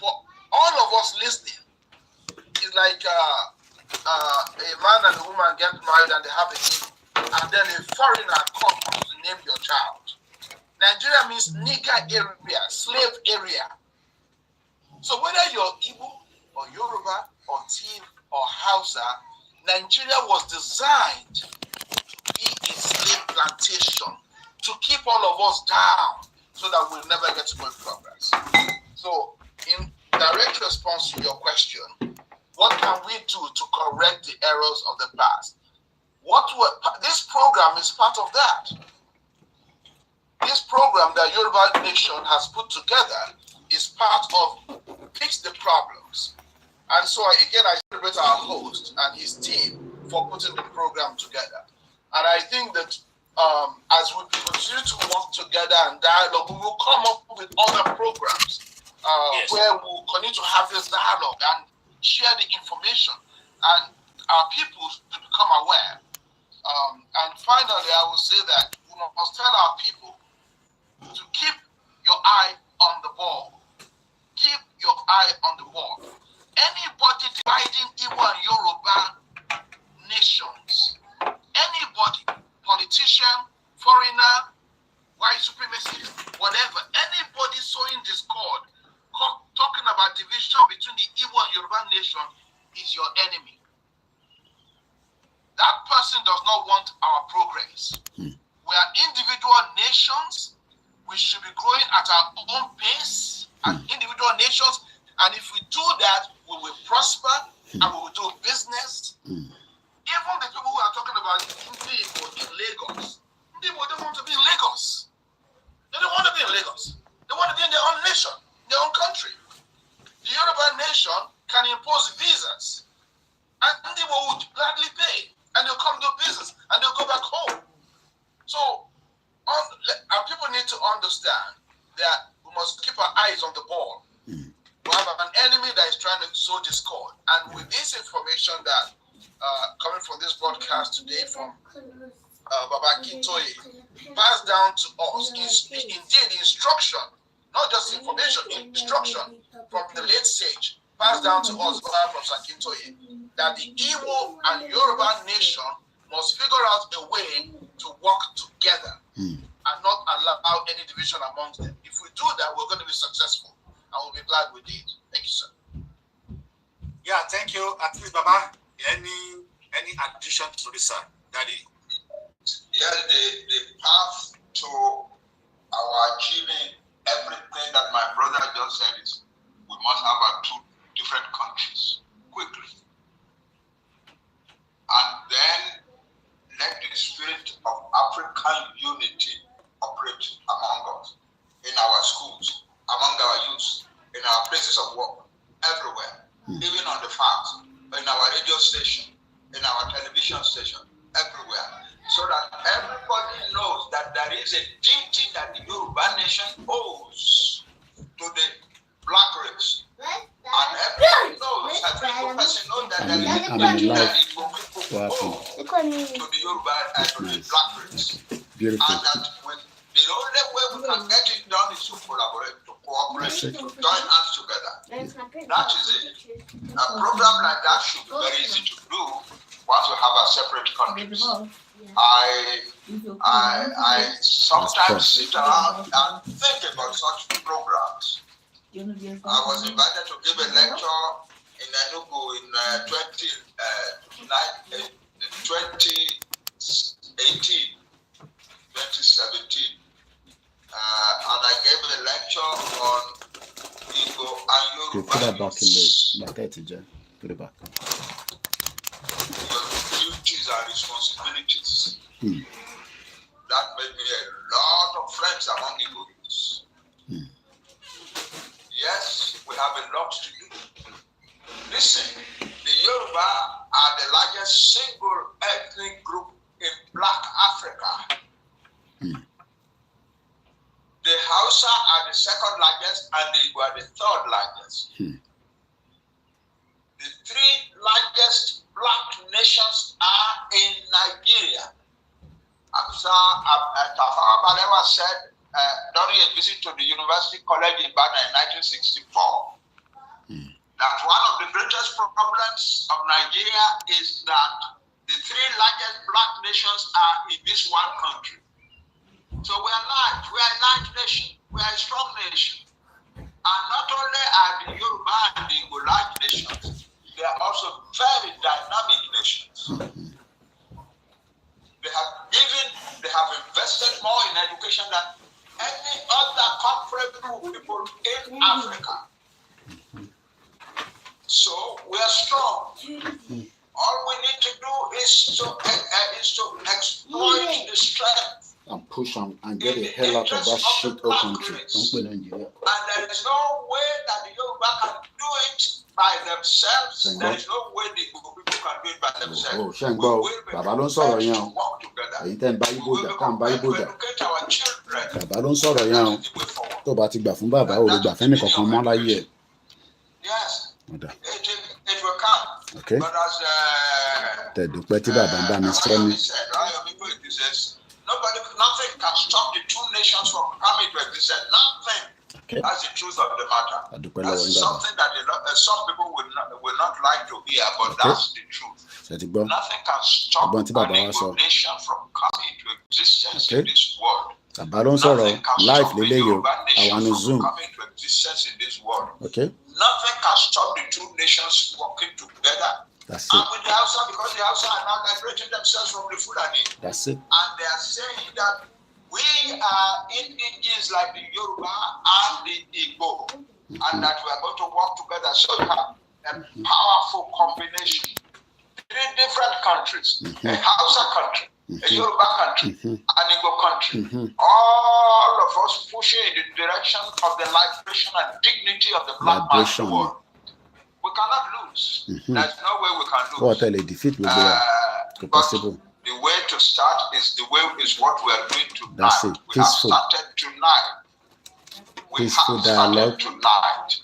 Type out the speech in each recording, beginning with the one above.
For all of us listening, it's like a man and a woman get married and they have a kid, and then a foreigner comes to name your child. Nigeria means nigger area, slave area. So whether you're Igbo or Yoruba or Tiv or Hausa, Nigeria was designed to be a slave plantation to keep all of us down so that we'll never get to good progress. So in direct response to your question, what can we do to correct the errors of the past? This program is part of that. This program that Yoruba Nation has put together is part of fix the problems. And so again, I celebrate our host and his team for putting the program together. And I think that as we continue to work together and dialogue, we will come up with other programs where we will continue to have this dialogue and share the information and our people to become aware. And finally, I will say that we must tell our people to keep your eye on the ball. Keep your eye on the ball. Anybody dividing Igbo and Yoruba nations, anybody, politician, foreigner, white supremacist, whatever, anybody sowing discord, talking about division between the Igbo and Yoruba nation is your enemy. That person does not want our progress. We are individual nations. We should be growing at our own pace as individual nations. And if we do that, we will prosper and we will do business. Even the people who are talking about Igbo in Lagos, Igbo don't want to be in Lagos. They don't want to be in Lagos. They want to be in their own nation, their own country. The Yoruba nation can impose visas, and Igbo would gladly pay, and they'll come do business, and they'll go back home. So, our people need to understand that we must keep our eyes on the ball. We have an enemy that is trying to sow discord, and with this information that coming from this broadcast today from Baba Kintoye, passed down to us, indeed instruction, not just information, instruction from the late sage, passed down to us from Sakintoye, that the Igbo and Yoruba nation must figure out a way to work together and not allow any division amongst them. If we do that, we're going to be successful, and we'll be glad we did. Thank you, sir. Yeah, thank you. At least, Baba, any addition to this, sir, Daddy? Yes, the path to our achieving everything that my brother just said is we must have our two different countries quickly. And then let the spirit of African unity operate among us, in our schools, among our youth, in our places of work, everywhere, even on the farms, in our radio station, in our television station, everywhere, so that everybody knows that there is a duty that the Yoruba nation owes to the black race. And everybody knows, every person knows that there is a duty that the Igbo people owe to the Yoruba and to the black race. Beautiful. And that the only way we can get it done is to collaborate, to cooperate, to join hands together. That is it. A program like that should be very easy to do once we have our separate countries. I sometimes sit around and think about such programs. I was invited to give a lecture in Enugu in 2017. And I gave a lecture on Igbo and Yoruba. Put that back in the 30, John. Put it back. Duties and responsibilities. That made me a lot of friends among Igbo youths. Yes, we have a lot to do. Listen, the Yoruba are the largest single ethnic group in Black Africa. The Hausa are the second largest and the Igbo are the third largest. The three largest Black nations are in Nigeria. Tafawa Balewa said during a visit to the University College in Ibadan in 1964 that one of the greatest problems of Nigeria is that the three largest black nations are in this one country. So we are large. We are a large nation. We are a strong nation. And not only are the Yoruba and the Igbo large nations, they are also very dynamic nations. They have invested more in education than any other comparable people in Africa. So we are strong. All we need to do is to exploit the strength and push them and get the hell out of that shit country. Don't play Nigeria. And there is no way that the Yoruba can do it by themselves. There is no way the Igbo people can do it by themselves. Oh, Shangbo, Baba don't sorrow you. You can buy Buddha, can't buy Buddha. Baba don't sorrow you. To bati gba fún baba o le gba fún nìkan kan mọ́ láyé. Yes. It will come. Okay. But as Tẹ̀dúpẹ́ tí bàbá ń bá mi sọ ni. Nothing can stop the two nations from coming to existence. Nothing. Okay. That's the truth of the matter. That's something that some people will not like to hear, but that's the truth. Nothing can stop any nation from coming to existence in this world. Nothing can stop the Yoruba nation from coming to existence in this world. Okay. Nothing can stop the two nations working together. That's and it. with the Hausa, because the Hausa are now liberating themselves from the Fulani. That's it. And they are saying that we are indigenous like the Yoruba and the Igbo, and that we are going to work together. So you have a powerful combination. Three different countries, a Hausa country, a Yoruba country, an Igbo country. All of us pushing in the direction of the liberation and dignity of the black man in the world. We cannot lose. There's no way we can lose. What a defeat will be possible. The way to start is what we are doing tonight. That's it. We have started tonight. Peaceful dialogue tonight.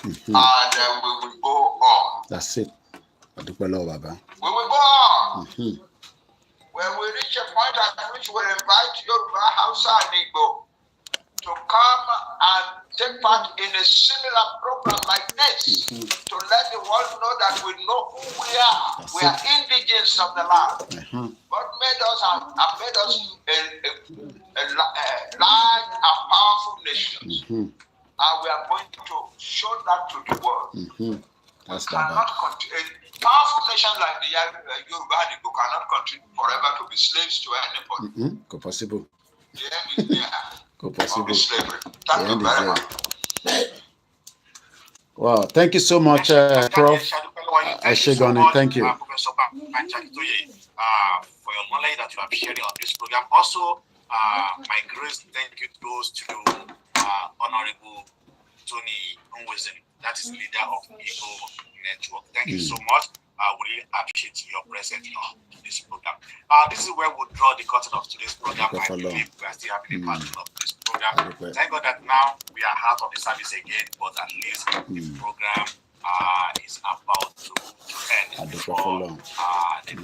And we will go on. That's it. We will go on. When we reach a point at which we invite Yoruba, Hausa, and Igbo to come and take part in a similar program like this, to let the world know that we know who we are. That's we are indigents of the land. God made us a large and powerful nation. And we are going to show that to the world. That's powerful nations like the Yoruba and Igbo cannot continue forever to be slaves to anybody. Possible. The end is there. Possible. Slavery. Thank you very much. Wow, thank you so much, Prof. Ashigoni, thank you. Professor for your knowledge that you are sharing on this program. Also, my greatest thank you goes to Honorable Tony Nwezin, that is leader of Igbo Network. Thank you so much. We really appreciate your presence on this program. This is where we'll draw the curtain of today's program. I believe we are still having a part of this program. Thank God that now we are out of the service again, but at least the program is about to end before they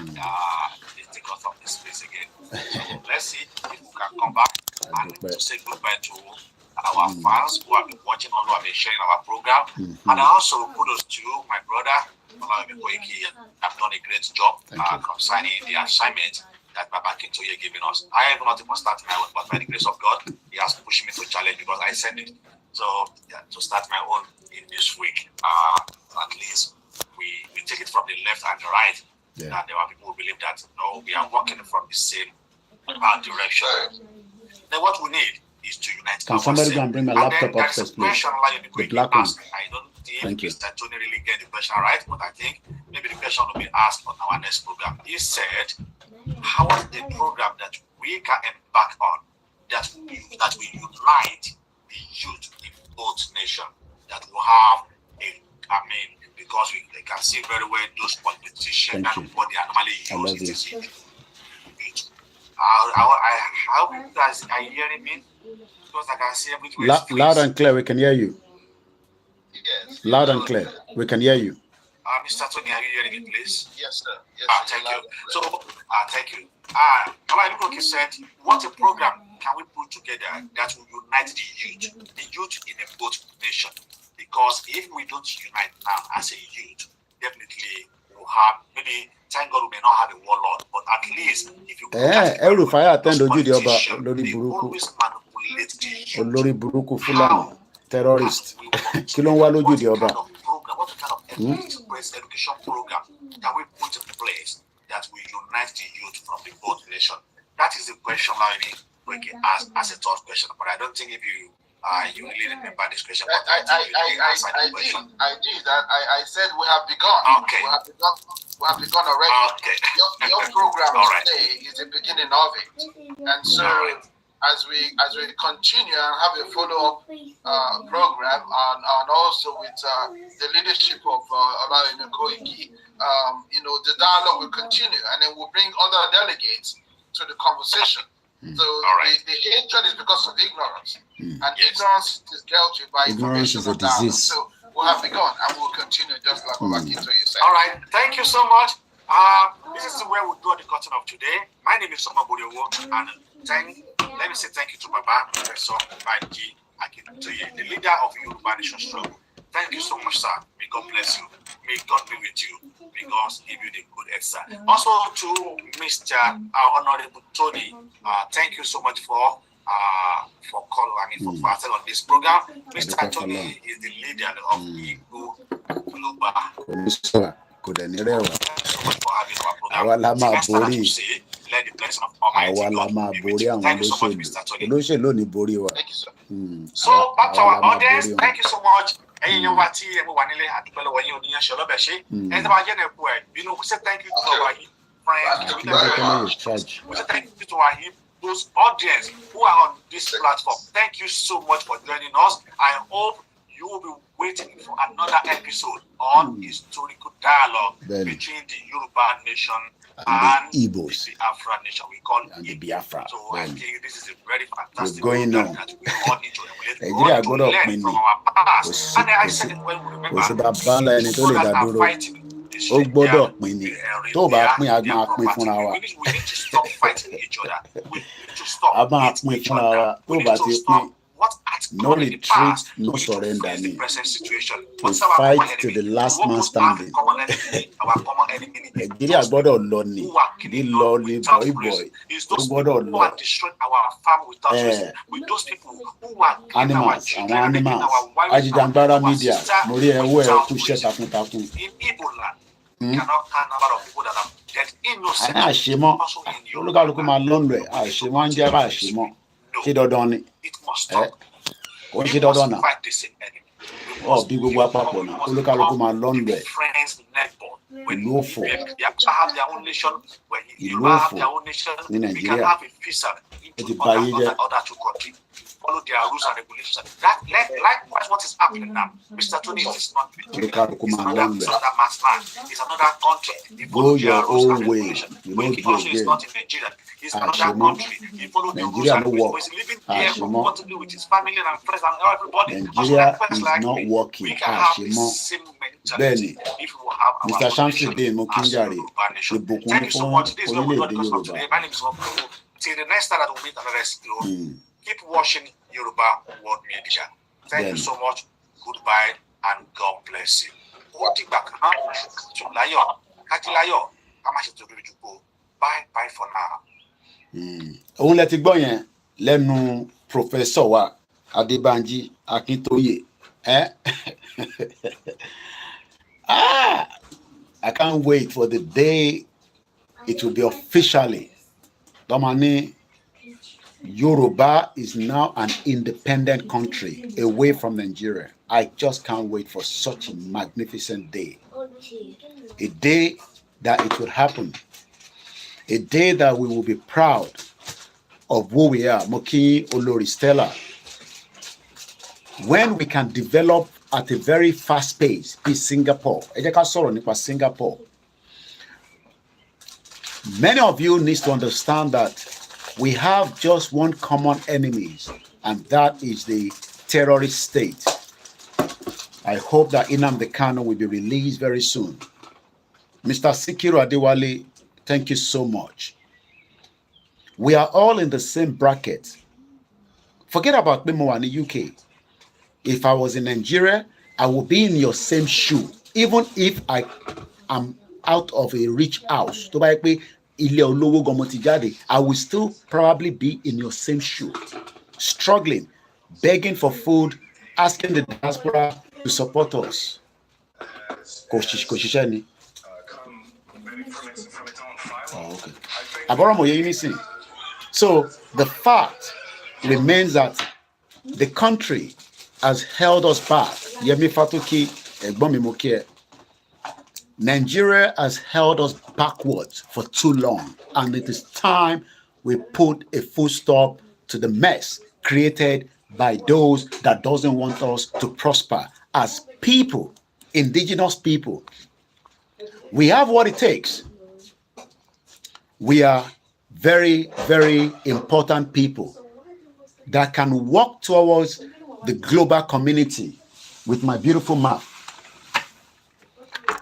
take us from this place again. So let's see if we can come back and to say goodbye to our fans who have been watching, all who have been sharing our program. And also kudos to my brother OLAYOMI KOIKI. Have done a great job concerning the assignment that Baba Kintoye given us. I have not even started my own, but by the grace of God, he has pushed me to challenge because I sent it. So to start my own in this week, at least we take it from the left and the right. And there are people who believe that no, we are working from the same direction. Then what we need is to unite ourselves. Can somebody go and bring my laptop upstairs, please? The black one. I don't think Mr. Tony really get the question right, but I think maybe the question will be asked on our next program. He said, how is the program that we can embark on that will unite the youth in both nations, that will have because they can see very well those politicians and what they are normally using. How you guys are hearing me? Because I can see everything. Loud and clear, we can hear you. Yes. Loud and clear, we can hear you. Mr. Tony, are you hearing me, please? Yes, sir. Yes, thank you. So, thank you. OLAYOMI KOIKI said, what a program can we put together that will unite the youth in a both nation? Because if we don't unite now as a youth, definitely we'll have, maybe, thank God we may not have a warlord, but at least if you ẹrù fire attend those ojú di ọba politicians, olórí they burúkú always manipulate the youth. olórí burúkú Fúlàní How terrorist can we work kí ló ń wá lójú what di kind ọba. of program, what kind of education program can we put in place that will unite the youth from the both nation? That is the question I mean, we can ask as a third question, but I don't think if you really remember this question. I did. I said we have begun. Okay. We have begun already. Okay. Your program Right. today is the beginning of it, and so as we continue and have a follow-up program, and also with the leadership of OLAYOMI KOIKI, the dialogue will continue, and then we'll bring other delegates to the conversation. So the hatred is because of ignorance, and ignorance is dealt with by Ignorance is a information dialogue. disease. So we have begun, and we'll continue just like Obakito you said. All right, thank you so much. This is where we do the cutting of today. My name is Soma Bodiowo, and let me say thank you to Baba, Professor Banji Akintoye, the leader of Yoruba Nation Struggle. Thank you so much, sir. May God bless you. May God be with you. May God give you the good extra. Also to Mr. Honorable Tony, thank you so much for passing on this program. Mr. Tony is the leader of Igbo Global. Kò dẹ̀ ní rẹwà. Thank you so much for having our program. Àwa la máa Next time borí. you say, let the blessing of Almighty Àwa la God máa be with borí you. àwọn Thank you so much, olóṣèlú. Mr. Tony. Olóṣèlú ò ní borí wa. Thank you, sir. So back to Àwa our la máa audience, borí wọn. thank you so much. Ẹ̀yin yẹn wá tí ẹ mú wà nílé àdúpẹ́ lọ́wọ́ yín oníyanṣẹ́ ọlọ́bẹ̀ ṣe. Ẹni tí wọ́n jẹ́ náà kú ẹ̀ bínú, we say thank you to our friends. Thank you very much. We say thank you to our those audience who are on this platform. Thank you so much for joining us. I hope you will be waiting for another episode on historical dialogue between the Yoruba nation and the Igbos, the Biafra nation. We call it the Biafra. So I think this is a very fantastic going program on. that we all need to emulate. We Nigeria all need to gbọ́dọ̀ learn pín from ní. our past. And I said it when we remember. Kò sí bàbá ńlá ẹni tó lè dá dúró. Ó gbọ́dọ̀ pín ní. Tó o bá pín, a máa pín fúnra wa. We need to stop fighting each other. We need to stop A máa hating pín each fúnra wa. other. Tó We o bá need to ti stop pín, what has no gone in the retreat, past. no We need to surrender face the ni. present situation. We What's our fight common to enemy? the last We man almost have standing. common enemy. Our common enemy. Nàìjíríà gbọ́dọ̀ lọ ni. Who are Bí killing lọ us ni without bọ̀ìbọ̀ì. reason. It's Ó those gbọ́dọ̀ people who lọ. are destroying our farm without reason. With those people who are killing our Animals, children, àwọn raping animals. our wives, Ajijangbara our media. sister Mo rí ẹwọ́ ẹ without kú iṣẹ́ reason. takuntakun. In Igbo land, we cannot count number of people that are dead innocent. Àní àṣemọ́. Also in Yoruba Olúkálùkù máa land. lọ́nù ẹ̀. Àṣemọ́ ń jẹ́ bá àṣemọ́. Ṣé No, dandan ni? it must stop. Kò ń We ṣe dandan must náà. fight the same enemy. We Ọ̀ must bí gbogbo àpapọ̀ náà. Olúkálùkù máa lọ́nù ẹ̀. friends, neighbor. When Ìlú òfò. Biafra have their own nation, when Ìlú Yoruba have òfò their own nation, ní we can Nàìjíríà. have a visa Ó into ti ba ayé jẹ́. other two countries. Follow their rules and regulations. Likewise, what is happening now, Mr. Tony, it is not Olúkálùkù it's máa another, lọ́nù it's ẹ̀. another man's land. It's another country. He Go follow their your rules and own way. regulations. You don't Koiki go also is again. not in Nigeria. It's another Àṣemọ́. country. He follow the rules Nigeria and no regulations. work. He's living here Àṣemọ́. comfortably with his family and friends and everybody. Nigeria Also, is like not me, working. we can have the Àṣemọ́. same Bẹ́ẹ̀ni, mentality if we have our Mr. own Shamsuddin nation as Mokinjare, Yoruba nation. ìbùkún Thank ní you so fún much. This is what we do orílẹ̀-èdè because of Yorùbá. today. My name is Obu. Till the next time that we meet another episode, keep watching Yoruba World Media. Thank you so much. Goodbye and God bless you. Ó dìgbà kan náà, tún láyọ̀, kájí láyọ̀, ká má ṣe torí ojú kó. Bye bye for now. Òun lẹ ti gbọ́ yẹn lẹ́nu Professor wa Adébánjí Akíntóyè. I can't wait for the day it will be officially. Domani, Yoruba is now an independent country away from Nigeria. I just can't wait for such a magnificent day. A day that it will happen. A day that we will be proud of who we are. Moki Olori Stella. When we can develop at a very fast pace, be Singapore. Ẹ jẹ́ ká sọ̀rọ̀ nípa Singapore. Many of you need to understand that we have just one common enemy, and that is the terrorist state. I hope that Nnamdi Kanu will be released very soon. Mr. Sikiru Adewale, thank you so much. We are all in the same bracket. Forget about Memo in the UK. If I was in Nigeria, I will be in your same shoe, even if I am out of a rich house. I will still probably be in your same shoe, struggling, begging for food, asking the diaspora to support us. Oh, okay. So the fact remains that the country has held us back. Nigeria has held us backwards for too long, and it is time we put a full stop to the mess created by those that doesn't want us to prosper as people, indigenous people. We have what it takes. We are very, very important people that can walk towards the global community with my beautiful map,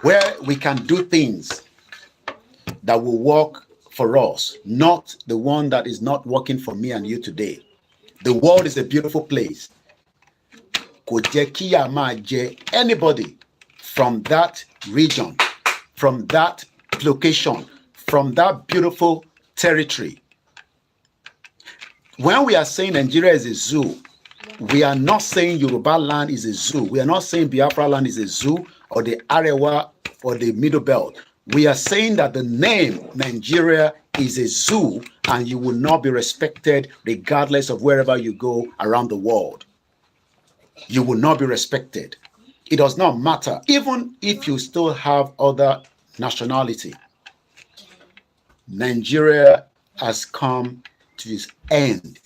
where we can do things that will work for us, not the one that is not working for me and you today. The world is a beautiful place. Anybody from that region, from that location, from that beautiful territory. When we are saying Nigeria is a zoo, we are not saying Yoruba land is a zoo. We are not saying Biafra land is a zoo, or the Arewa or the Middle Belt. We are saying that the name Nigeria is a zoo, and you will not be respected regardless of wherever you go around the world. You will not be respected. It does not matter, even if you still have other nationality. Nigeria has come to its end,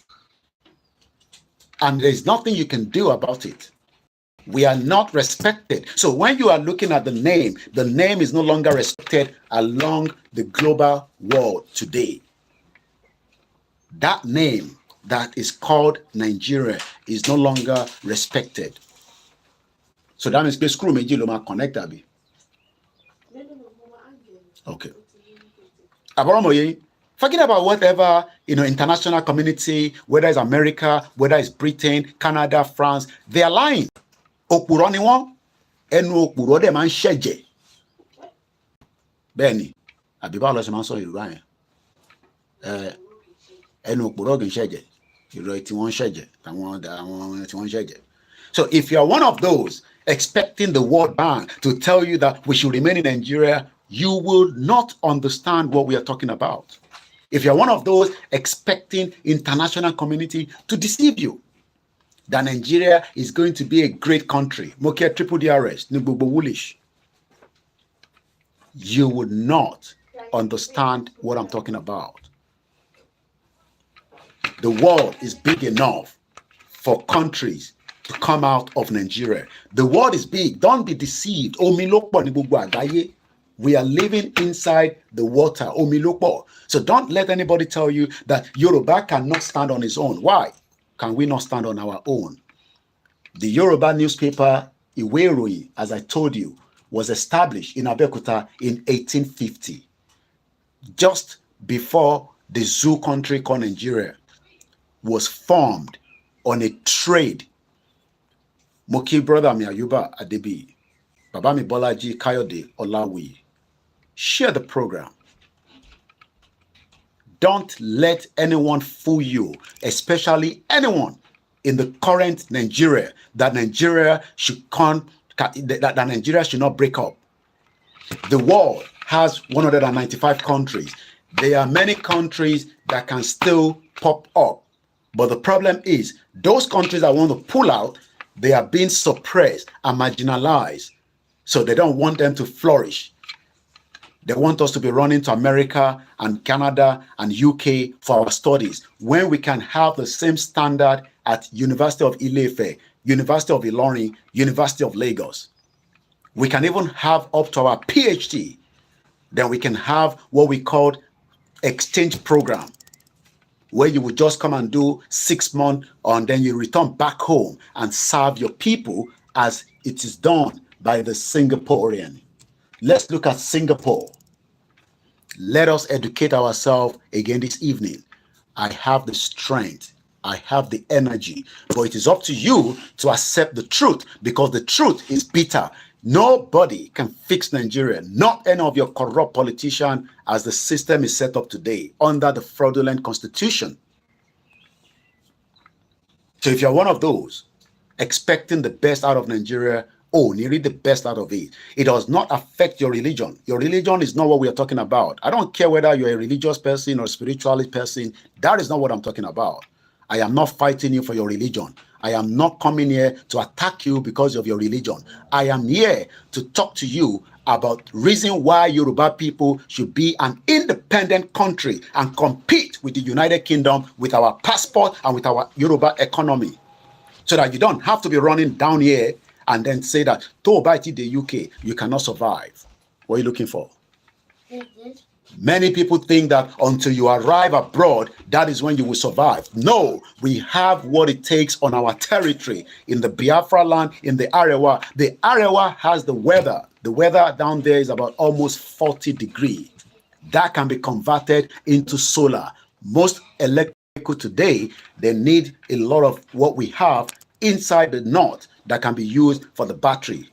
and there's nothing you can do about it. We are not respected. So when you are looking at the name is no longer respected along the global world today. That name that is called Nigeria is no longer respected. So that means the screw me loma connector. Okay. Forget about whatever, international community, whether it's America, whether it's Britain, Canada, France, they are lying. Òpùrọ́ ni wọ́n, ẹnu òpùrọ́ dẹ̀ máa ń ṣẹ̀jẹ̀. Bẹ́ẹ̀ ni, àbí báwo lọ ṣe máa ń sọ Yorùbá yẹn? Ẹnu òpùrọ́ kì í ṣẹ̀jẹ̀, ìrọ̀ tí wọ́n ń ṣẹ̀jẹ̀, àwọn tí wọ́n ń ṣẹ̀jẹ̀. So if you are one of those expecting the World Bank to tell you that we should remain in Nigeria, you will not understand what we are talking about. If you are one of those expecting international community to deceive you, that Nigeria is going to be a great country, Mokia triple DRS, Nububu Woolish, you would not understand what I'm talking about. The world is big enough for countries to come out of Nigeria. The world is big. Don't be deceived. We are living inside the water. So don't let anybody tell you that Yoruba cannot stand on its own. Why can we not stand on our own? The Yoruba newspaper, Iwe Iroyin, as I told you, was established in Abeokuta in 1850, just before the zoo country called Nigeria was formed on a trade. Moki brother mi Ayuba Adebi, Baba mi Bolaji Kayode Olawi. Share the program. Don't let anyone fool you, especially anyone in the current Nigeria, that Nigeria should that Nigeria should not break up. The world has 195 countries. There are many countries that can still pop up. But the problem is, those countries that want to pull out, they are being suppressed and marginalized. So they don't want them to flourish. They want us to be running to America and Canada and UK for our studies, when we can have the same standard at University of Ile-Ife, University of Ilorin, University of Lagos. We can even have up to our PhD. Then we can have what we call exchange program, where you would just come and do 6 months and then you return back home and serve your people as it is done by the Singaporean. Let's look at Singapore. Let us educate ourselves again this evening. I have the strength I have the energy. But it is up to you to accept the truth, because the truth is bitter. Nobody can fix Nigeria, not any of your corrupt politician, as the system is set up today under the fraudulent constitution. So if you're one of those expecting the best out of Nigeria, oh, you read the best out of it. It does not affect your religion. Your religion is not what we are talking about. I don't care whether you're a religious person or a spiritualist person. That is not what I'm talking about. I am not fighting you for your religion. I am not coming here to attack you because of your religion. I am here to talk to you about the reason why Yoruba people should be an independent country and compete with the United Kingdom with our passport and with our Yoruba economy. So that you don't have to be running down here and then say that to buy the UK, you cannot survive. What are you looking for? Many people think that until you arrive abroad, that is when you will survive. No, we have what it takes on our territory, in the Biafra land, in the Arewa. The Arewa has the weather. The weather down there is about almost 40 degrees. That can be converted into solar. Most electrical today, they need a lot of what we have inside the north that can be used for the battery.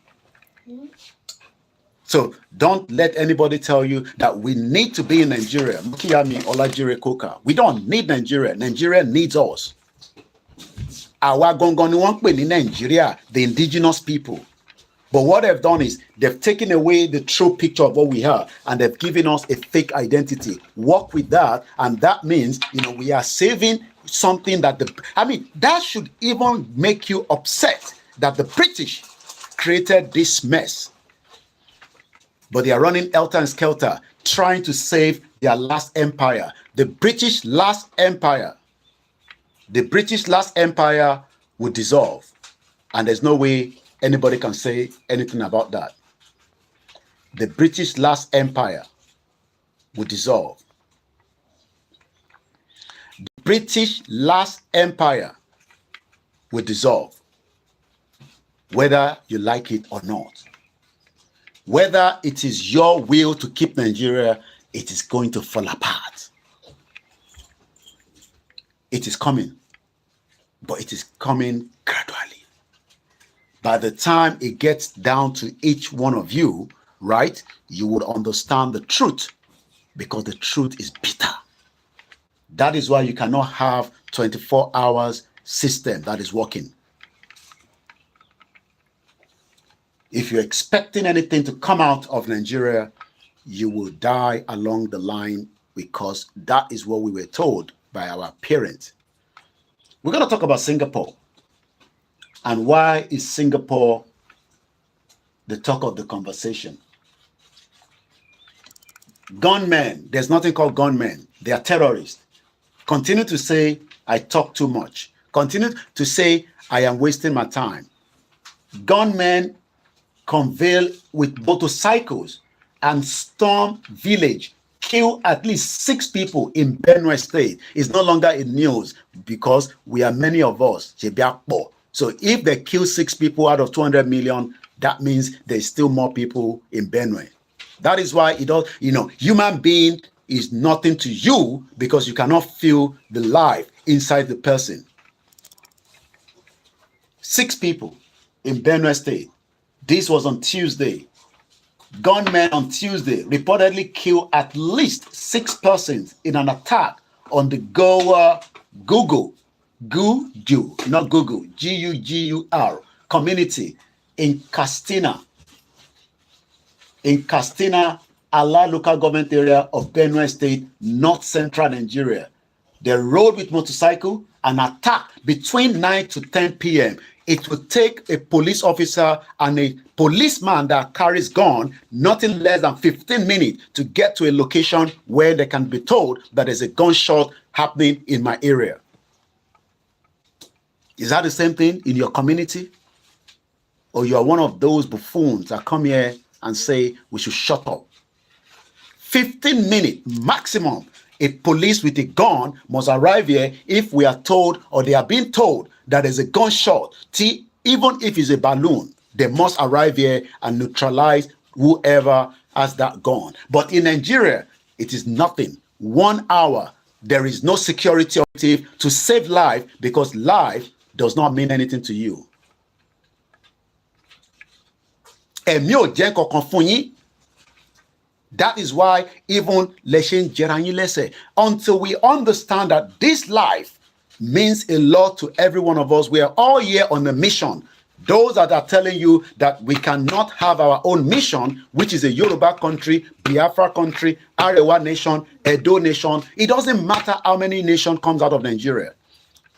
So don't let anybody tell you that we need to be in Nigeria. We don't need Nigeria. Nigeria needs us. Nigeria, the indigenous people. But what they've done is they've taken away the true picture of what we have, and they've given us a fake identity. Work with that, and that means, we are saving something that that should even make you upset that the British created this mess. But they are running helter and skelter, trying to save their last empire. The British last empire would dissolve. And there's no way anybody can say anything about that. The British last empire would dissolve. The British last empire would dissolve, whether you like it or not. Whether it is your will to keep Nigeria, it is going to fall apart. It is coming, but it is coming gradually. By the time it gets down to each one of you, right, you would understand the truth, because the truth is bitter. That is why you cannot have 24 hours system that is working. If you're expecting anything to come out of Nigeria, you will die along the line, because that is what we were told by our parents. We're going to talk about Singapore. And why is Singapore the talk of the conversation? Gunmen, there's nothing called gunmen. They are terrorists. Continue to say, I talk too much. Continue to say, I am wasting my time. Gunmen conveil with motorcycles and storm village, kill at least 6 people in Benue State. It's no longer in news because we are many of us. So if they kill 6 people out of 200 million, that means there's still more people in Benue. That is why human being is nothing to you, because you cannot feel the life inside the person. 6 people in Benue State. This was on Tuesday. Gunmen on Tuesday reportedly killed at least 6 persons in an attack on the Gugur, G-U-G-U-R community in Castina, Ala local government area of Benue State, north central Nigeria. They rode with motorcycle and attacked between 9 to 10 p.m. It would take a police officer and a policeman that carries gun nothing less than 15 minutes to get to a location where they can be told that there's a gunshot happening in my area. Is that the same thing in your community? Or you are one of those buffoons that come here and say we should shut up? 15 minutes maximum. A police with a gun must arrive here if we are told, or they are being told, that there's a gunshot. Even if it's a balloon, they must arrive here and neutralize whoever has that gun. But in Nigeria, it is nothing. 1 hour, there is no security operative to save life because life does not mean anything to you. Ẹ̀mí ò jẹ́ kankan fún yín. That is why even leshen jerayin lese, until we understand that this life means a lot to every one of us. We are all here on a mission. Those that are telling you that we cannot have our own mission, which is a Yoruba country, Biafra country, Arewa nation, Edo nation. It doesn't matter how many nation comes out of Nigeria.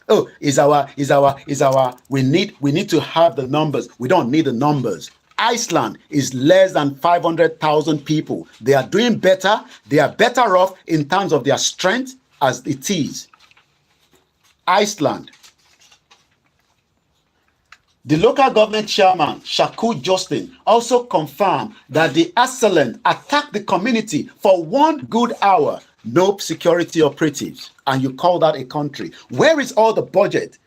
Oh, we need to have the numbers. We don't need the numbers. Iceland is less than 500,000 people. They are doing better. They are better off in terms of their strength as it is. Iceland. The local government chairman, Shaku Justin, also confirmed that the assailant attacked the community for 1 good hour. No security operatives. And you call that a country. Where is all the budget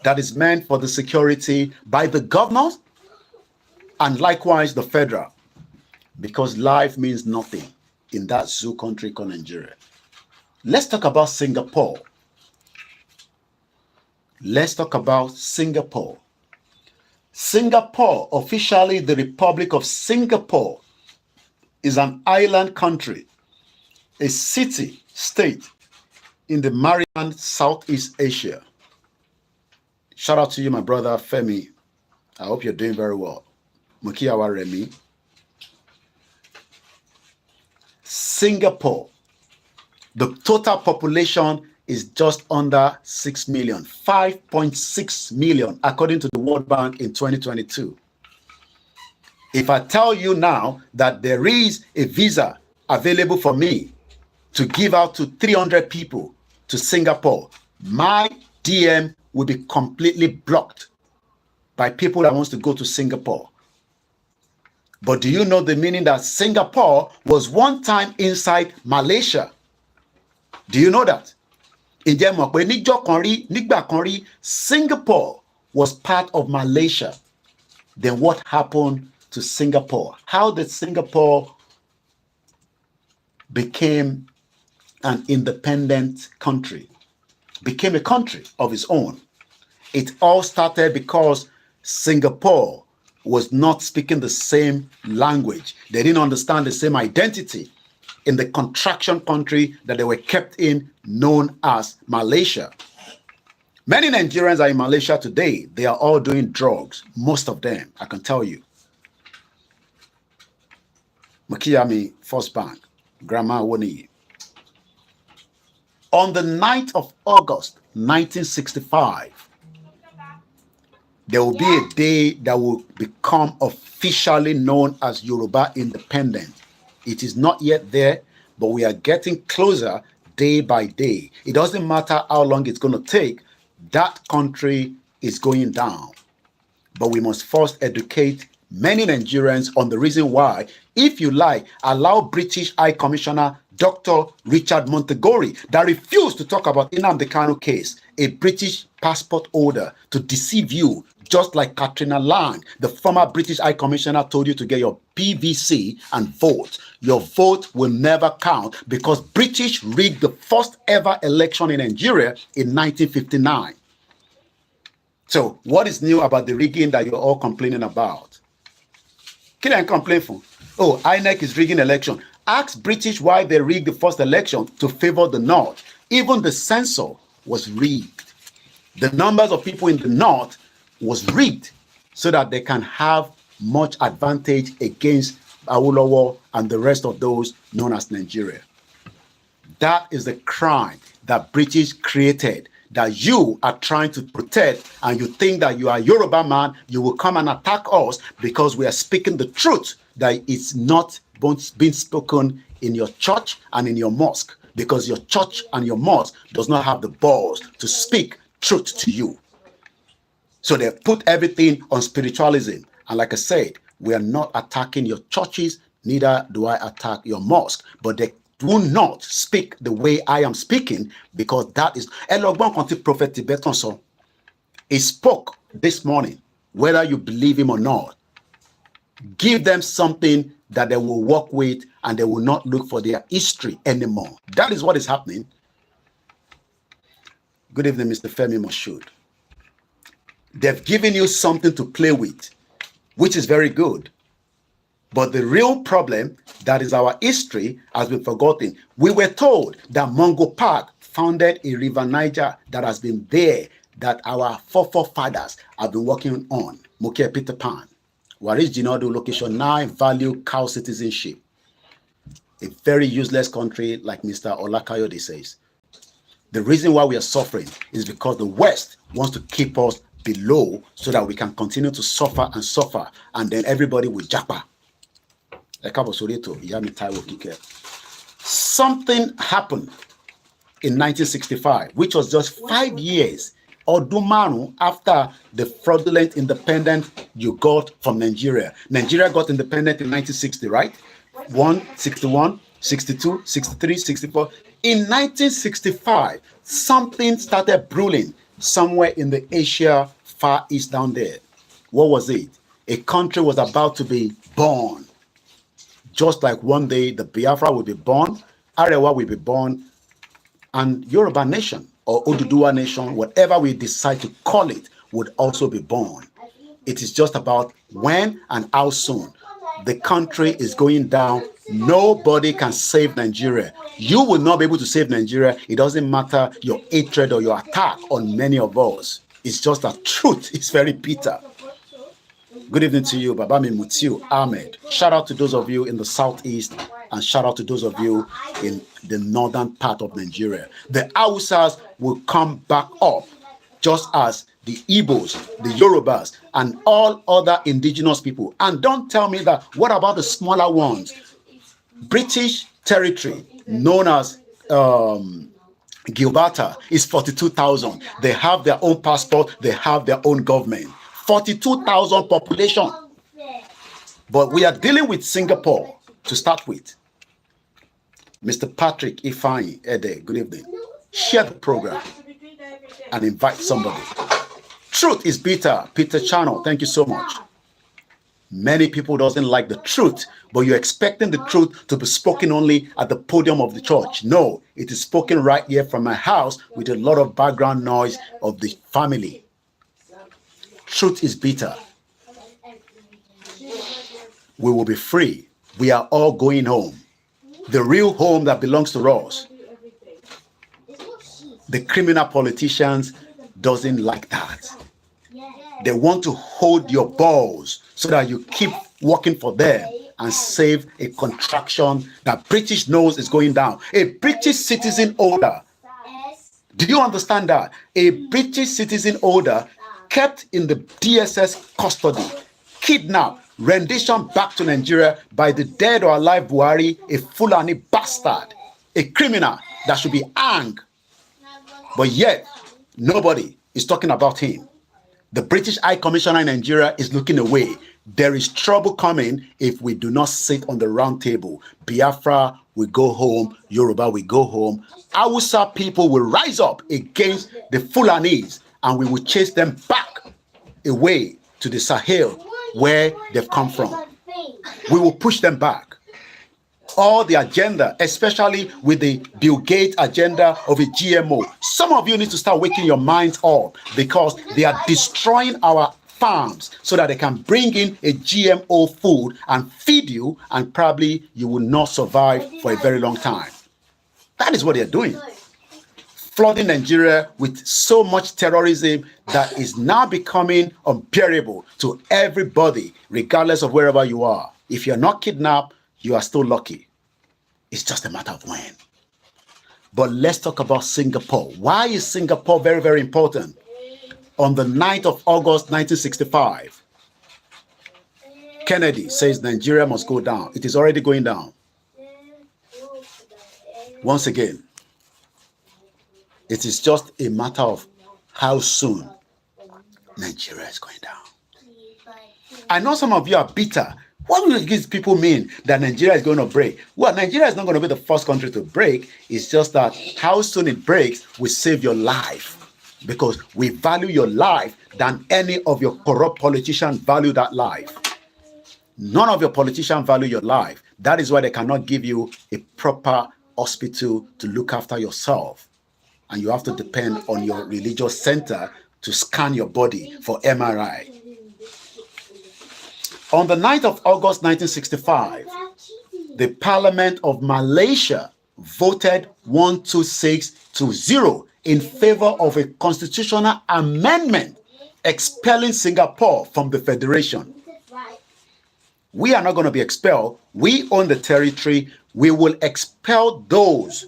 that is meant for the security by the governors? And likewise the federal, because life means nothing in that zoo country called Nigeria. Let's talk about Singapore. Let's talk about Singapore. Singapore, officially the Republic of Singapore, is an island country, a city-state in the Marian Southeast Asia. Shout out to you, my brother Femi. I hope you're doing very well. Mukiawa Remi. Singapore, the total population is just under 6 million, 5.6 million, according to the World Bank in 2022. If I tell you now that there is a visa available for me to give out to 300 people to Singapore, my DM will be completely blocked by people that wants to go to Singapore. But do you know the meaning that Singapore was one time inside Malaysia? Do you know that? Singapore was part of Malaysia. Then what happened to Singapore? How did Singapore became an independent country? Became a country of its own. It all started because Singapore was not speaking the same language. They didn't understand the same identity in the contraction country that they were kept in, known as Malaysia. Many Nigerians are in Malaysia today. They are all doing drugs. Most of them, I can tell you. Makiyami First Bank, Grandma Woni. On the 9th of August, 1965, there will be a day that will become officially known as Yoruba Independence. It is not yet there, but we are getting closer day by day. It doesn't matter how long it's going to take. That country is going down. But we must first educate many Nigerians on the reason why. If you like, allow British High Commissioner Dr. Richard Montegori, that refused to talk about Nnamdi Kanu case, a British passport holder, to deceive you, just like Katrina Lang, the former British High Commissioner, told you to get your PVC and vote. Your vote will never count because British rigged the first ever election in Nigeria in 1959. So what is new about the rigging that you're all complaining about? Can I complain for? Oh, INEC is rigging election. Ask British why they rigged the first election to favor the North. Even the censor was rigged. The numbers of people in the North was rigged so that they can have much advantage against Awolowo and the rest of those known as Nigeria. That is the crime that British created, that you are trying to protect, and you think that you are a Yoruba man, you will come and attack us because we are speaking the truth that it's not being spoken in your church and in your mosque, because your church and your mosque does not have the balls to speak truth to you. So they put everything on spiritualism. And like I said, we are not attacking your churches, neither do I attack your mosque, but they do not speak the way I am speaking, because that is Prophet Tibetan. He spoke this morning, whether you believe him or not. Give them something that they will work with, and they will not look for their history anymore. That is what is happening. Good evening, Mr. Femi Moshood. They've given you something to play with, which is very good. But the real problem, that is our history, has been forgotten. We were told that Mungo Park founded a river Niger that has been there, that our forefathers have been working on. Mokia Peter Pan. Waris Jinodo location 9 value cow citizenship. A very useless country, like Mr. Olakayode says. The reason why we are suffering is because the West wants to keep us below so that we can continue to suffer and suffer, and then everybody will japa. Something happened in 1965, which was just 5 years or Dumanu after the fraudulent independence you got from Nigeria. Nigeria got independent in 1960, right? 61, 62, 63, 64. In 1965, something started brewing somewhere in the Asia Far East down there. What was it? A country was about to be born. Just like one day the Biafra will be born, Arewa will be born, and Yoruba nation or Oduduwa nation, whatever we decide to call it, would also be born. It is just about when and how soon. The country is going down. Nobody can save Nigeria. You will not be able to save Nigeria. It doesn't matter your hatred or your attack on many of us. It's just a truth. It's very bitter. Good evening to you, Babami Mutiu Ahmed. Shout out to those of you in the southeast, and shout out to those of you in the northern part of Nigeria. The Hausas will come back up, just as the Igbos, the Yorubas, and all other indigenous people. And don't tell me that, what about the smaller ones? British territory, known as Gilberta, is 42,000. They have their own passport, they have their own government. 42,000 population. But we are dealing with Singapore to start with. Mr. Patrick Ifeanyi Ede, good evening. Share the program and invite somebody. Truth is bitter. Peter Channel, thank you so much. Many people doesn't like the truth, but you're expecting the truth to be spoken only at the podium of the church. No, it is spoken right here from my house with a lot of background noise of the family. Truth is bitter. We will be free. We are all going home. The real home that belongs to us. The criminal politicians doesn't like that. They want to hold your balls so that you keep working for them and save a contraction that British knows is going down. A British citizen order. Do you understand that? A British citizen order kept in the DSS custody, kidnapped, rendition back to Nigeria by the dead or alive Buhari, a Fulani bastard, a criminal that should be hanged. But yet, nobody is talking about him. The British High Commissioner in Nigeria is looking away. There is trouble coming if we do not sit on the round table. Biafra will go home, Yoruba will go home. Hausa people will rise up against the Fulanis, and we will chase them back away to the Sahel where they've come from. We will push them back. All the agenda, especially with the Bill Gates agenda of a GMO. Some of you need to start waking your minds up, because they are destroying our farms so that they can bring in a GMO food and feed you, and probably you will not survive for a very long time. That is what they're doing. Flooding Nigeria with so much terrorism that is now becoming unbearable to everybody, regardless of wherever you are. If you're not kidnapped, you are still lucky. It's just a matter of when. But let's talk about Singapore. Why is Singapore very, very important? On the 9th of August, 1965, Kennedy says Nigeria must go down. It is already going down. Once again, it is just a matter of how soon Nigeria is going down. I know some of you are bitter. What do these people mean that Nigeria is going to break? Well, Nigeria is not going to be the first country to break. It's just that how soon it breaks will save your life, because we value your life than any of your corrupt politicians value that life. None of your politicians value your life. That is why they cannot give you a proper hospital to look after yourself. and you have to depend on your religious center to scan your body for MRI. On the 9th of August 1965, the Parliament of Malaysia voted 126-0 in favor of a constitutional amendment expelling Singapore from the Federation. We are not going to be expelled. We own the territory. We will expel those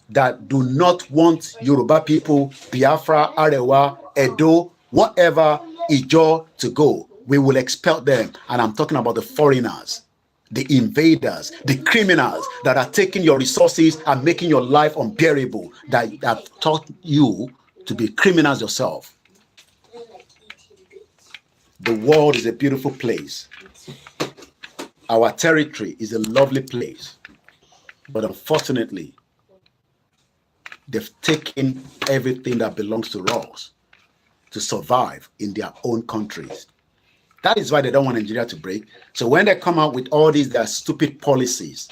that do not want Yoruba people, Biafra, Arewa, Edo, whatever, Ijo to go. We will expel them. And I'm talking about the foreigners, the invaders, the criminals that are taking your resources and making your life unbearable, that have taught you to be criminals yourself. The world is a beautiful place. Our territory is a lovely place. But unfortunately, they've taken everything that belongs to us to survive in their own countries. That is why they don't want Nigeria to break. So when they come out with all these their stupid policies,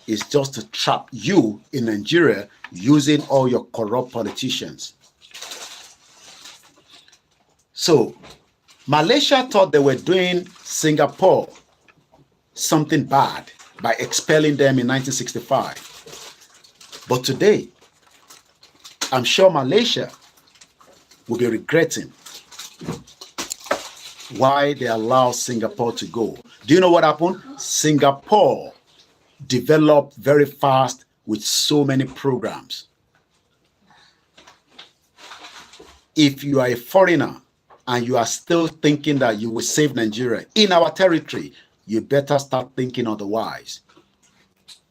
it's just to trap you in Nigeria using all your corrupt politicians. So Malaysia thought they were doing Singapore something bad by expelling them in 1965. But today, I'm sure Malaysia will be regretting why they allowed Singapore to go. Do you know what happened? Singapore developed very fast with so many programs. If you are a foreigner and you are still thinking that you will save Nigeria in our territory, you better start thinking otherwise.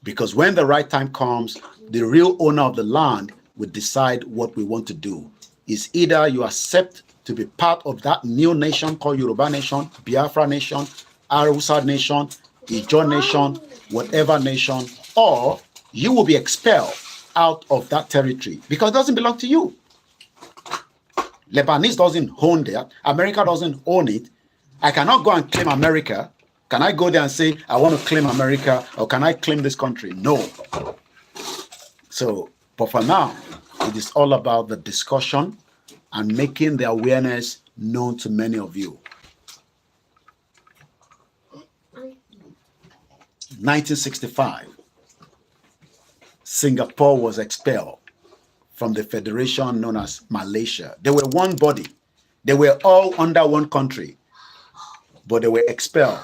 Because when the right time comes, the real owner of the land will decide what we want to do. It's either you accept to be part of that new nation called Yoruba Nation, Biafra Nation, Hausa Nation, Ijo Nation, whatever nation, or you will be expelled out of that territory because it doesn't belong to you. Lebanese doesn't own that. America doesn't own it. I cannot go and claim America. Can I go there and say, I want to claim America, or can I claim this country? No. So, but for now, it is all about the discussion and making the awareness known to many of you. 1965, Singapore was expelled from the federation known as Malaysia. They were one body. They were all under one country, but they were expelled.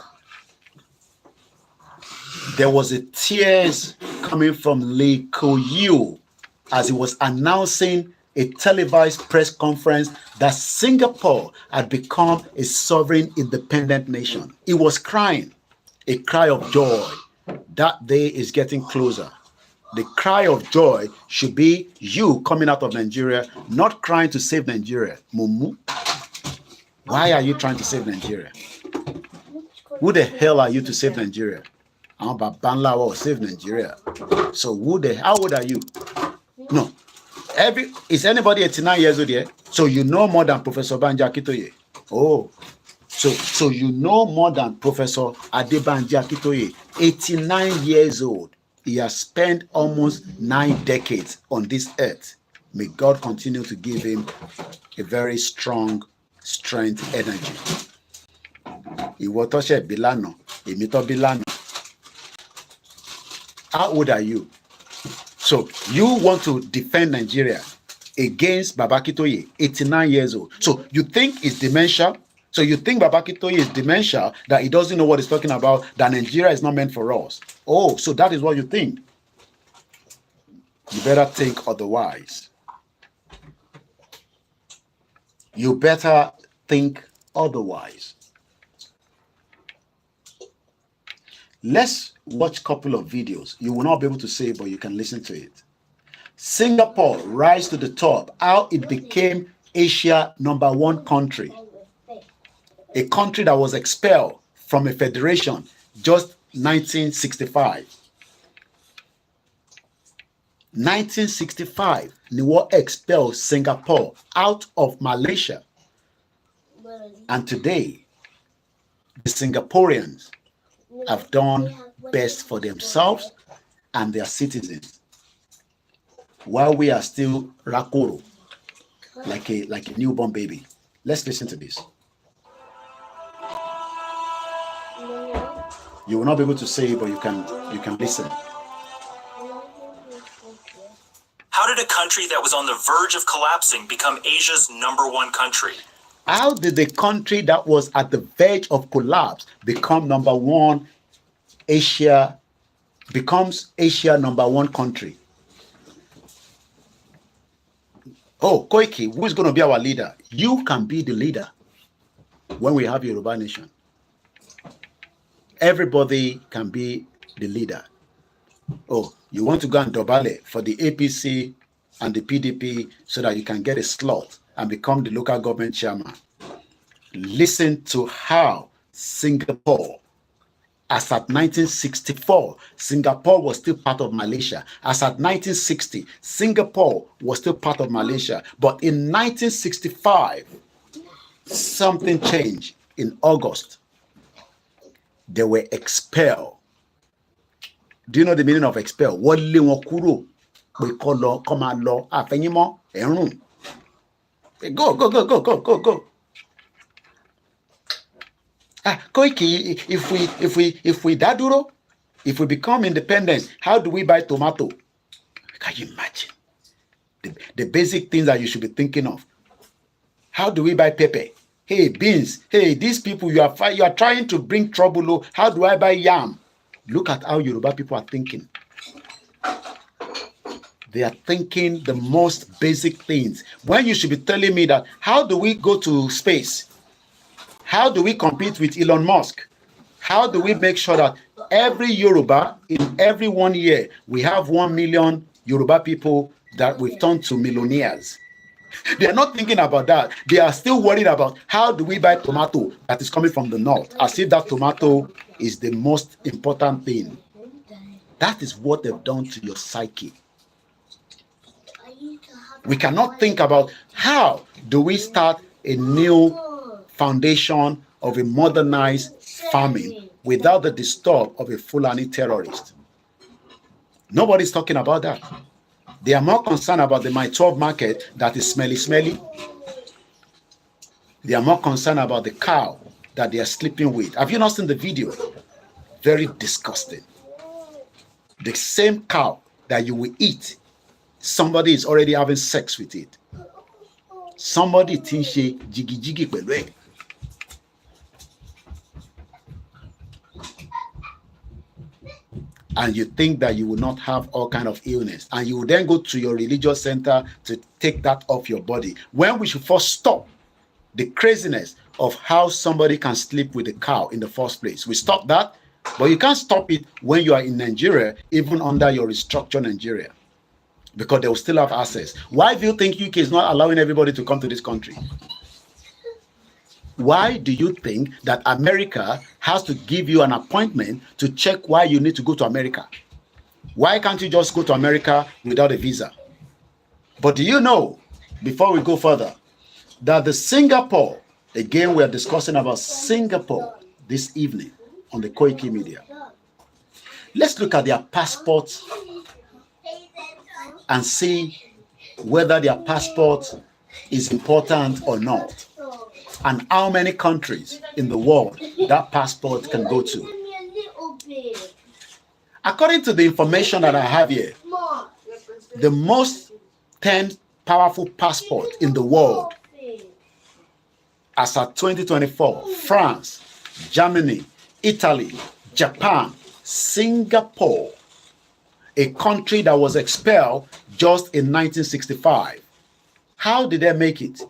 There was a tears coming from Lee Kuan Yew as he was announcing a televised press conference that Singapore had become a sovereign independent nation. He was crying, a cry of joy. That day is getting closer. The cry of joy should be you coming out of Nigeria, not crying to save Nigeria. Mumu, why are you trying to save Nigeria? Who the hell are you to save Nigeria? I'm about Banla or save Nigeria. So how old are you? No. Is anybody 89 years old here? So you know more than Professor Banji Akintoye. Oh. So you know more than Professor Adebanji Akintoye. 89 years old. He has spent almost 9 decades on this earth. May God continue to give him a very strong strength, energy. How old are you? So you want to defend Nigeria against Baba Akintoye, 89 years old. So you think it's dementia? So you think Baba Akintoye is dementia, that he doesn't know what he's talking about, that Nigeria is not meant for us? Oh, so that is what you think. You better think otherwise. You better think otherwise. Let's watch a couple of videos. You will not be able to say it, but you can listen to it. Singapore rise to the top, how it became Asia #1 country. A country that was expelled from a federation just 1965. 1965, they were expelled Singapore out of Malaysia. And today, the Singaporeans have done best for themselves and their citizens. while we are still rakoro, like a newborn baby. Let's listen to this. You will not be able to say it, but you can listen. How did a country that was on the verge of collapsing become Asia's #1 country? How did the country that was at the verge of collapse become #1 Asia, becomes Asia #1 country? Oh, Koiki, who is going to be our leader? You can be the leader when we have Yoruba Nation. Everybody can be the leader. Oh, you want to go and dobale for the APC and the PDP so that you can get a slot and become the local government chairman. Listen to how Singapore, as at 1964, Singapore was still part of Malaysia. As at 1960, Singapore was still part of Malaysia. But in 1965, something changed in August. They were expelled. Do you know the meaning of expel? What kuro? We call law, come on law, afenimo, erun. Go. Koiki, if we daduro, if we become independent, how do we buy tomato? Can you imagine? The basic things that you should be thinking of. How do we buy pepper? Hey, beans. Hey, these people, you are trying to bring trouble. Oh, how do I buy yam? Look at how Yoruba people are thinking. They are thinking the most basic things. When you should be telling me that, how do we go to space? How do we compete with Elon Musk? How do we make sure that every Yoruba, in every 1 year, we have 1 million Yoruba people that we've turned to millionaires? They are not thinking about that. They are still worried about how do we buy tomato that is coming from the north, as if that tomato is the most important thing. That is what they've done to your psyche. We cannot think about how do we start a new foundation of a modernized farming without the disturb of a Fulani terrorist. Nobody's talking about that. They are more concerned about the My 12 market that is smelly. They are more concerned about the cow that they are sleeping with. Have you not seen the video? Very disgusting. The same cow that you will eat, somebody is already having sex with it. Somebody thinks jiggy pẹ̀lú. And you think that you will not have all kind of illness, and you will then go to your religious center to take that off your body, when we should first stop the craziness of how somebody can sleep with a cow in the first place. We stop that, but you can't stop it when you are in Nigeria, even under your restructured Nigeria, because they will still have access. Why do you think UK is not allowing everybody to come to this country? Why do you think that America has to give you an appointment to check why you need to go to America? Why can't you just go to America without a visa? But do you know, before we go further, that the Singapore, again, we are discussing about Singapore this evening on the Koikimedia. Let's look at their passports and see whether their passport is important or not, and how many countries in the world that passport can go to. According to the information that I have here, the most 10 powerful passport in the world as of 2024, France, Germany, Italy, Japan, Singapore, a country that was expelled just in 1965. How did they make it?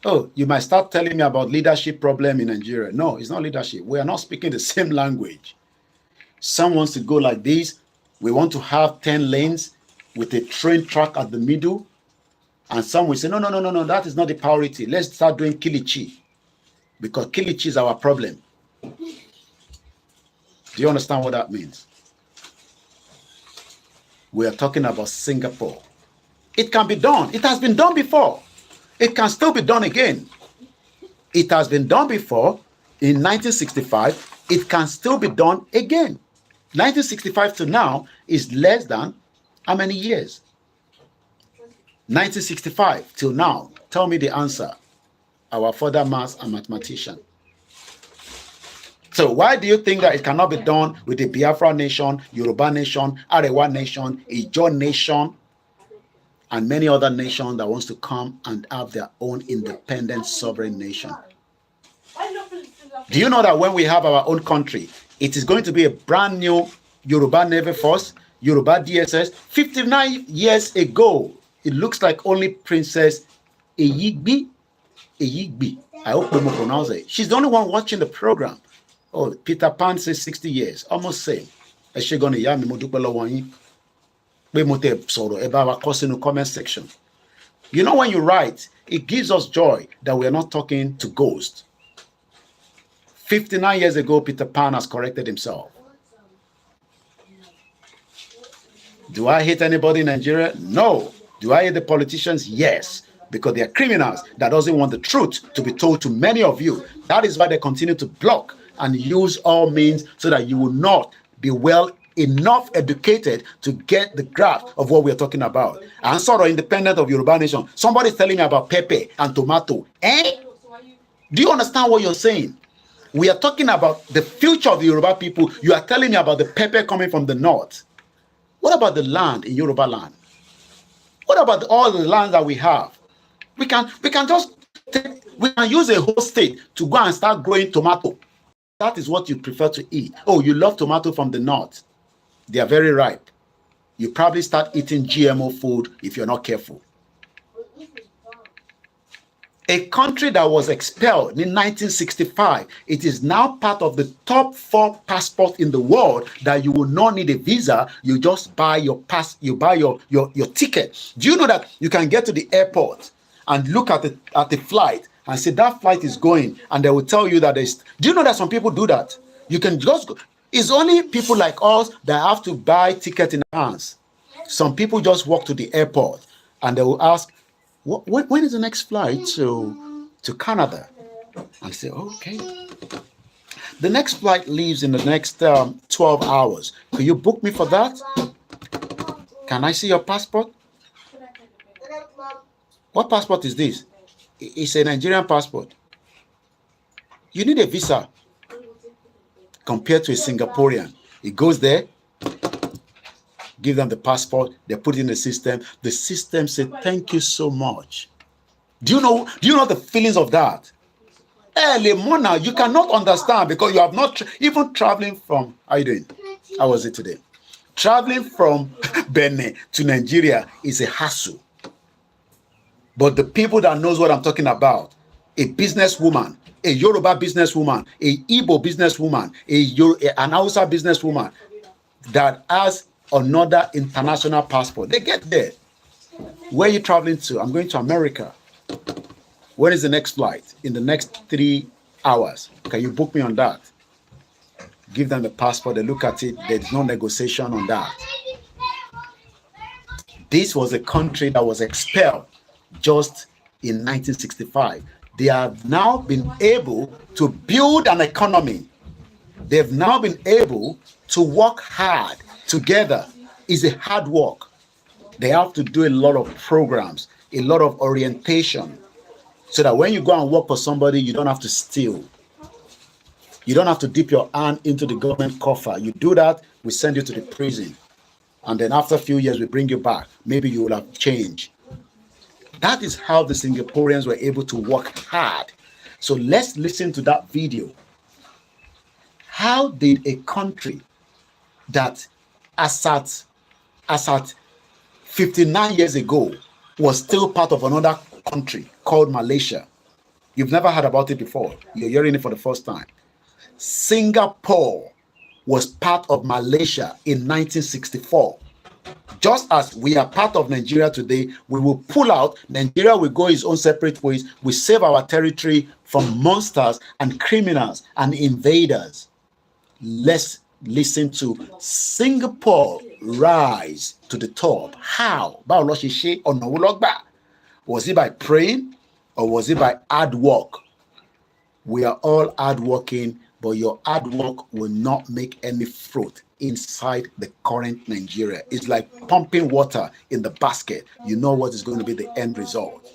Oh, you might start telling me about leadership problem in Nigeria. No, it's not leadership. We are not speaking the same language. Some wants to go like this. We want to have 10 lanes with a train track at the middle. And some will say, no, that is not the priority. Let's start doing Kilichi, because Kilichi is our problem. Do you understand what that means? We are talking about Singapore. It can be done. It has been done before. It can still be done again. It has been done before in 1965. It can still be done again. 1965 to now is less than how many years? 1965 till now. Tell me the answer. Our father maths and mathematician. So why do you think that it cannot be done with the Biafra nation, Yoruba nation, Arewa nation, Ijo nation, and many other nations that wants to come and have their own independent sovereign nation? Do you know that when we have our own country, it is going to be a brand new Yoruba Navy Force, Yoruba DSS? 59 years ago, it looks like only Princess Eyigbi, I hope we pronounce it. She's the only one watching the program. Oh, Peter Pan says 60 years, almost same. Is she gonna yam me about our course in the comment section? You know, when you write, it gives us joy that we are not talking to ghosts. 59 years ago, Peter Pan has corrected himself. Do I hate anybody in Nigeria? No. Do I hate the politicians? Yes. Because they are criminals that doesn't want the truth to be told to many of you. That is why they continue to block and use all means so that you will not be well enough educated to get the grasp of what we are talking about. And sort of independent of Yoruba nation. Somebody's telling me about pepper and tomato. Do you understand what you're saying? We are talking about the future of the Yoruba people. You are telling me about the pepper coming from the north. What about the land in Yoruba land? What about all the land that we have? We can use a whole state to go and start growing tomato. That is what you prefer to eat. Oh, you love tomato from the north. They are very ripe. You probably start eating GMO food if you're not careful. A country that was expelled in 1965, it is now part of the top 4 passports in the world that you will not need a visa. You just buy your your ticket. Do you know that you can get to the airport and look at the flight and say that flight is going, and they will tell you that there's. Do you know that some people do that? You can just go. It's only people like us that have to buy ticket in advance. Some people just walk to the airport and they will ask, when is the next flight to Canada? I say, okay. The next flight leaves in the next 12 hours. Can you book me for that? Can I see your passport? What passport is this? It's a Nigerian passport. You need a visa compared to a Singaporean. It goes there, give them the passport, they put it in the system. The system said, thank you so much. Do you know the feelings of that? Early morning, you cannot understand because you have not even traveling from, how you doing? How was it today? Traveling from Benin to Nigeria is a hassle. But the people that knows what I'm talking about, a businesswoman, a Yoruba businesswoman, a Igbo businesswoman, an Hausa businesswoman that has another international passport, they get there. Where are you traveling to? I'm going to America. When is the next flight? In the next 3 hours. Can you book me on that? Give them the passport, they look at it, there's no negotiation on that. This was a country that was expelled just in 1965. They have now been able to build an economy. They've now been able to work hard together. It's a hard work. They have to do a lot of programs, a lot of orientation, so that when you go and work for somebody, you don't have to steal. You don't have to dip your hand into the government coffer. You do that, we send you to the prison. And then after a few years, we bring you back. Maybe you will have changed. That is how the Singaporeans were able to work hard. So let's listen to that video. How did a country that as at 59 years ago was still part of another country called Malaysia? You've never heard about it before. You're hearing it for the first time. Singapore was part of Malaysia in 1964. Just as we are part of Nigeria today, we will pull out. Nigeria will go its own separate ways. We save our territory from monsters and criminals and invaders. Let's listen to Singapore rise to the top. How? Was it by praying or was it by hard work? We are all hardworking, but your hard work will not make any fruit inside the current Nigeria. It's like pumping water in the basket. You know what is going to be the end result.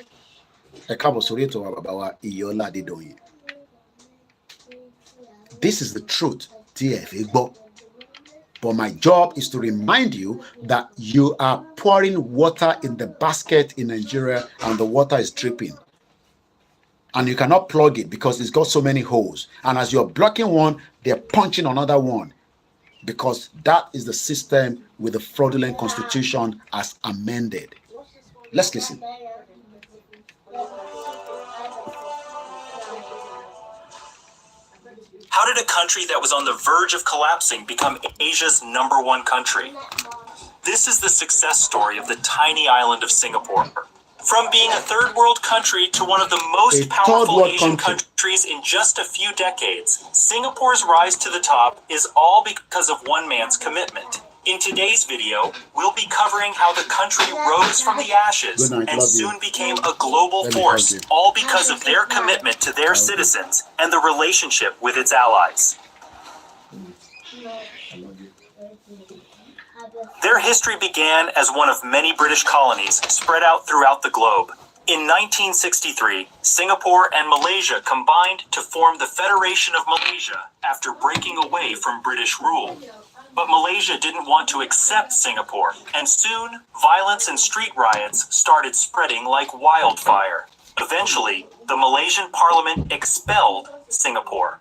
This is the truth, TF. But my job is to remind you that you are pouring water in the basket in Nigeria and the water is dripping. And you cannot plug it because it's got so many holes. And as you're blocking one, they're punching another one, because that is the system with the fraudulent constitution as amended. Let's listen. How did a country that was on the verge of collapsing become Asia's #1 country? This is the success story of the tiny island of Singapore. From being a third world country to one of the most powerful Asian countries in just a few decades, Singapore's rise to the top is all because of one man's commitment. In today's video, we'll be covering how the country rose from the ashes and soon became a global force, all because of their commitment to their citizens and the relationship with its allies. Their history began as one of many British colonies spread out throughout the globe. In 1963, Singapore and Malaysia combined to form the Federation of Malaysia after breaking away from British rule. But Malaysia didn't want to accept Singapore, and soon, violence and street riots started spreading like wildfire. Eventually, the Malaysian parliament expelled Singapore.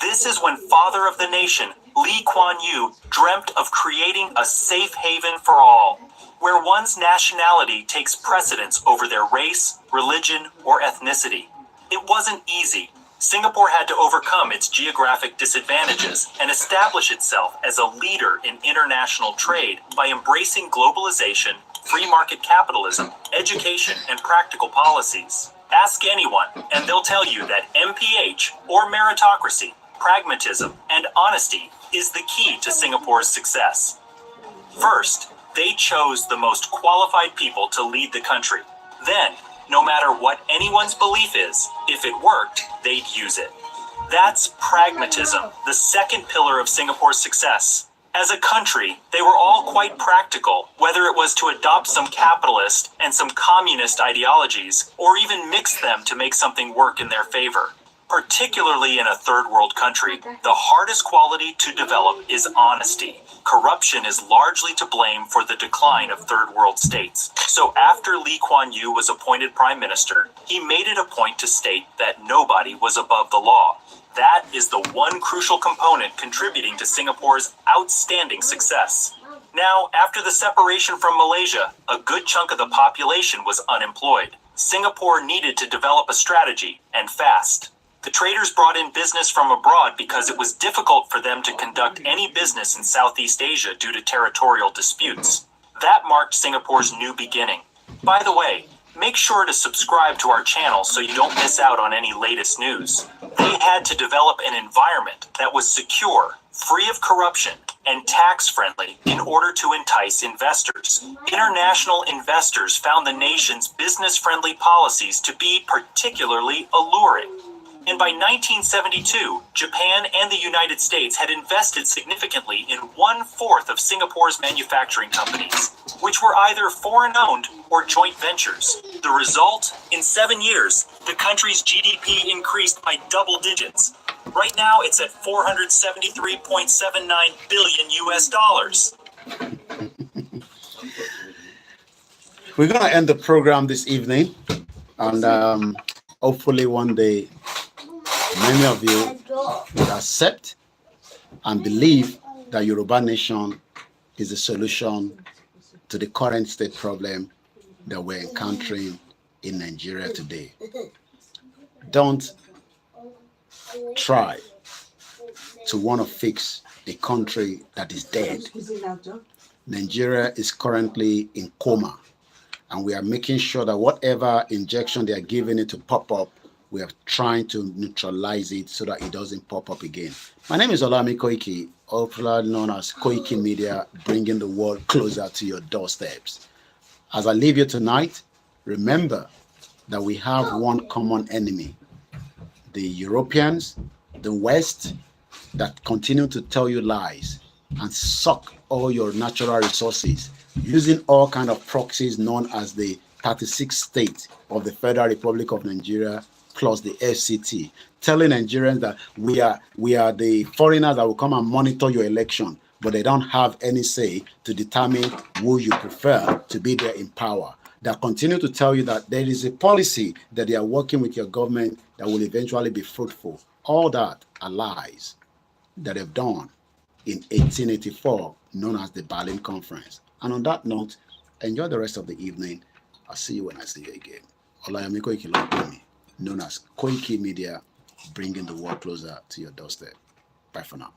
This is when father of the nation, Lee Kuan Yew, dreamt of creating a safe haven for all, where one's nationality takes precedence over their race, religion, or ethnicity. It wasn't easy. Singapore had to overcome its geographic disadvantages and establish itself as a leader in international trade by embracing globalization, free market capitalism, education, and practical policies. Ask anyone, and they'll tell you that MPH, or meritocracy, pragmatism, and honesty is the key to Singapore's success. First, they chose the most qualified people to lead the country. Then, no matter what anyone's belief is, if it worked, they'd use it. That's pragmatism, the second pillar of Singapore's success. As a country, they were all quite practical, whether it was to adopt some capitalist and some communist ideologies, or even mix them to make something work in their favor. Particularly in a third world country, the hardest quality to develop is honesty. Corruption is largely to blame for the decline of third world states. So after Lee Kuan Yew was appointed prime minister, he made it a point to state that nobody was above the law. That is the one crucial component contributing to Singapore's outstanding success. Now, after the separation from Malaysia, a good chunk of the population was unemployed. Singapore needed to develop a strategy, and fast. The traders brought in business from abroad because it was difficult for them to conduct any business in Southeast Asia due to territorial disputes. That marked Singapore's new beginning. By the way, make sure to subscribe to our channel so you don't miss out on any latest news. They had to develop an environment that was secure, free of corruption, and tax-friendly in order to entice investors. International investors found the nation's business-friendly policies to be particularly alluring. And by 1972, Japan and the United States had invested significantly in 1/4 of Singapore's manufacturing companies, which were either foreign-owned or joint ventures. The result? In 7 years, the country's GDP increased by double digits. Right now, it's at $473.79 billion US. We're going to end the program this evening, and hopefully one day many of you will accept and believe that Yoruba nation is the solution to the current state problem that we're encountering in Nigeria today. Don't try to want to fix a country that is dead. Nigeria is currently in coma, and we are making sure that whatever injection they are giving it to pop up, we are trying to neutralize it so that it doesn't pop up again. My name is OLAYOMI KOIKI, also known as Koikimedia, bringing the world closer to your doorsteps. As I leave you tonight, remember that we have one common enemy: the Europeans, the West, that continue to tell you lies and suck all your natural resources using all kind of proxies known as the 36 states of the Federal Republic of Nigeria plus the FCT, telling Nigerians that we are the foreigners that will come and monitor your election, but they don't have any say to determine who you prefer to be there in power. That continue to tell you that there is a policy that they are working with your government that will eventually be fruitful. All that are lies that they've done in 1884, known as the Berlin Conference. And on that note, enjoy the rest of the evening. I'll see you when I see you again. OLAYOMI KOIKI, known as Koikimedia, bringing the world closer to your doorstep. Bye for now.